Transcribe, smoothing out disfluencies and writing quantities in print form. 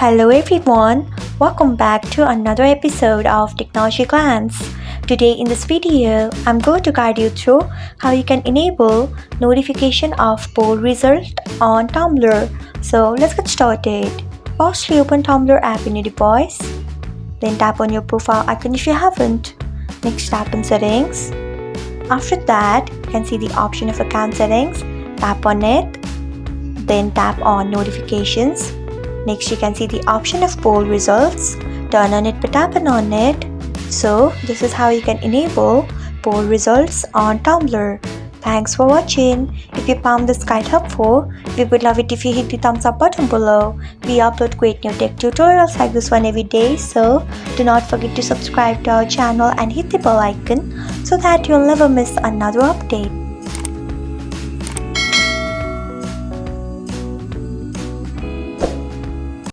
Hello everyone, welcome back to another episode of Technologyglance. Today in this video, I'm going to guide you through how you can enable notification of poll result on Tumblr. So let's get started. Firstly, open Tumblr app in your device. Then tap on your profile icon if you haven't. Next, tap on settings. After that, you can see the option of account settings. Tap on it. Then tap on notifications. Next, you can see the option of poll results. Turn on it by tapping on it. So, this is how you can enable poll results on Tumblr. Thanks for watching. If you found this guide helpful, we would love it if you hit the thumbs up button below. We upload great new tech tutorials like this one every day, so do not forget to subscribe to our channel and hit the bell icon so that you'll never miss another update.